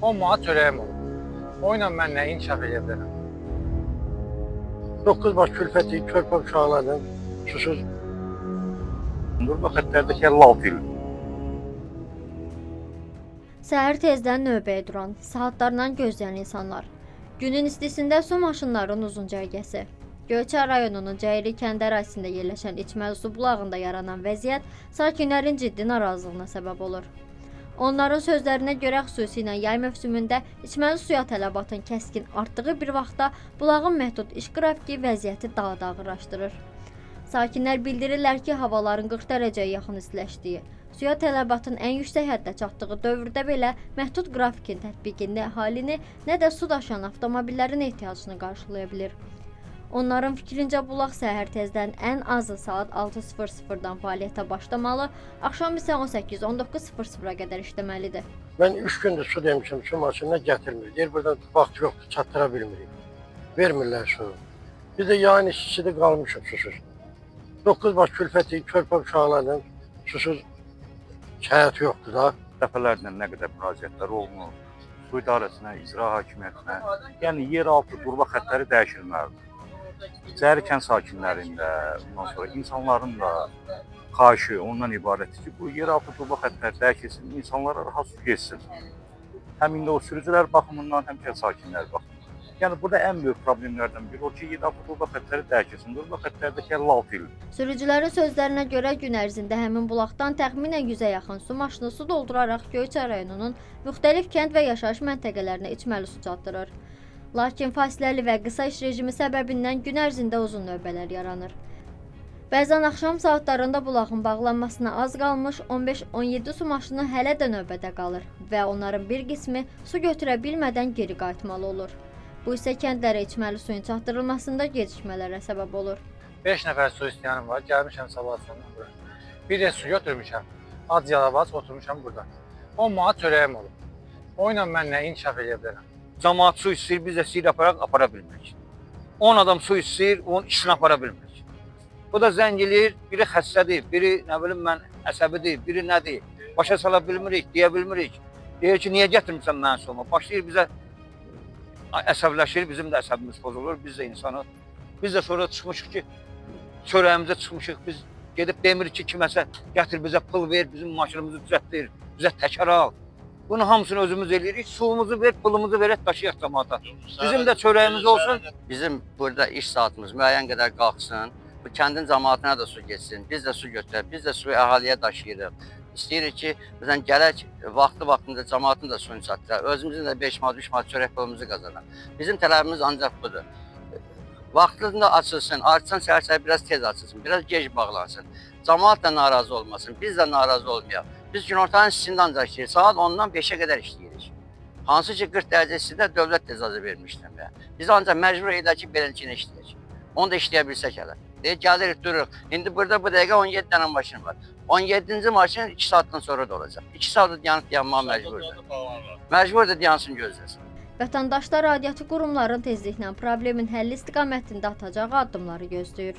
10 manat çörəyim olur. Oyla mən nə inkişaf edə bilərəm? 9 baş külfəti, körpə uşaqlarla susuz. Durma xəttlərdəki 56 il. Səhər tezdən növbəyə duran, saatlarla gözləyən insanlar. Günün istisində su maşınlarının uzun cərgəsi. Göyçay rayonunun Cəyri kənd ərazisində yerləşən içməli su bulağında yaranan vəziyyət sakinlərin ciddi narazılığına səbəb olur. Onların sözlərinə görə xüsusilə yay mövsümündə içməli suya tələbatın kəskin artdığı bir vaxtda bulağın məhdud iş qrafiki vəziyyəti daha da ağırlaşdırır. Sakinlər bildirirlər ki, havaların 40 dərəcəyə yaxın istiləşdiyi, suya tələbatın ən yüksək həddə çatdığı dövrdə belə məhdud qrafikin tətbiqində əhalini nə də su daşıyan avtomobillərin ehtiyacını qarşılaya bilir. Onların fikrincə bulaq səhər tezdən ən azı saat 6:00-dan fəaliyyətə başlamalı, axşam isə 18-19:00-a qədər işləməlidir. Mən 3 gündür su demişim, su maşınına gətirmir. Deyir buradan vaxt yoxdur, çatdıra bilmirik. Vermirlər su. Biz də yayın işçisidə qalmışıq susuz. 9 baş külfəti, körpə uşaqlarla susuz həyat yoxdur da. Dəfələrlə nə qədər müraciətlər olunur. Su idarəsinə, icra hakimiyyətinə, yəni yeraltı qurba xəttləri dəyişilməlidir. Cəyri kənd sakinlərində, ondan sonra insanların da xahişi ondan ibarətdir ki, bu yeraltı qurba xəttləri dəyişilsin, insanlara rahat su geçsin. Həm indi o sürücülər baxımından, həm kənd sakinləri baxımından. Yəni burada ən böyük problemlərdən biri o ki, yeraltı qurba xəttləri dəyişilsin. Qurba xəttlərdəki 56 il. Sürücülərin sözlərinə görə gün ərzində həmin bulaqdan təxminən 100-ə yaxın su maşını su dolduraraq Göyçay rayonunun müxtəlif kənd və yaşayış məntəqələrinə içməli su çatdırır. Lakin fasiləli və qısa iş rejimi səbəbindən gün ərzində uzun növbələr yaranır. Bəzən axşam saatlarında bulağın bağlanmasına az qalmış 15-17 su maşını hələ də növbədə qalır və onların bir qismi su götürə bilmədən geri qayıtmalı olur. Bu isə kəndlərə içməli suyun çatdırılmasında gecikmələrə səbəb olur. 5 nəfər su istəyənim var, gəlmişəm sabahsından bura. Bir də su götürmüşəm, ac yalavac oturmuşam burada. 10 manat çörəyim olur. Oyla mən nə inkişaf edə bilərəm? Camaat su istəyir, biz də istəyir apara bilmirik. 10 adam su istəyir, onun işini apara bilmirik. Bu da zəng eləyir, biri xəstədir, biri nə bilim mən əsəbidir, biri nədir. Başa sala bilmirik, deyə bilmirik. Deyir ki, niyə gətirmirsən mənə soma? Başlayır bizə əsəbləşir, bizim də əsəbimiz pozulur, biz də insanıq. Biz də sonra çıxmışıq ki, çörəyimizə çıxmışıq, biz gedib demirik ki, kiməsə gətir bizə pul ver, bizim maşınımızı düzəltdir, bizə təkər al. Bunu hamısını özümüz eləyirik, suyumuzu ver, pulumuzu verək, daşıyaq cəmaata. Bizim də çörəyimiz olsun. Bizim burada iş saatımız müəyyən qədər qalxsın, bu kəndin cəmaatına da su geçsin, biz də su götürək, biz də suyu əhaliyə daşıyırıq. İstəyirik ki, məsələn, gələk vaxtında cəmaatın da suyunu çatdıraq, özümüzün də 5 manat, 3 manat çörək pulumuzu qazanaq. Bizim tələbimiz ancaq budur. Vaxtında açılsın, açsan səhər-səhər biraz tez açılsın, biraz gec bağlansın. Cəmaat da narazı olmasın, biz də narazı olmayaq. Biz günortanın istisində ancaq işləyirik, saat 10-dan 5-ə qədər işləyirik. Hansı ki 40 dərəcə istidə dövlət də icazə vermişdir. Biz ancaq məcbur edək ki, beləliklə işləyək. Onu da işləyə bilsək hələ. Deyək, gəlirik, dururuq. İndi burada bu dəqiqə 17 dənə maşın var. 17-ci maşın 2 saatdan sonra da olacaq. 2 saat yanıb yanmağa məcburdur. Məcburdur yansın gözləsin. Vətəndaşlar aidiyyatı qurumların tezliklə problemin həlli istiqamətində atacağı addımları gözləyir.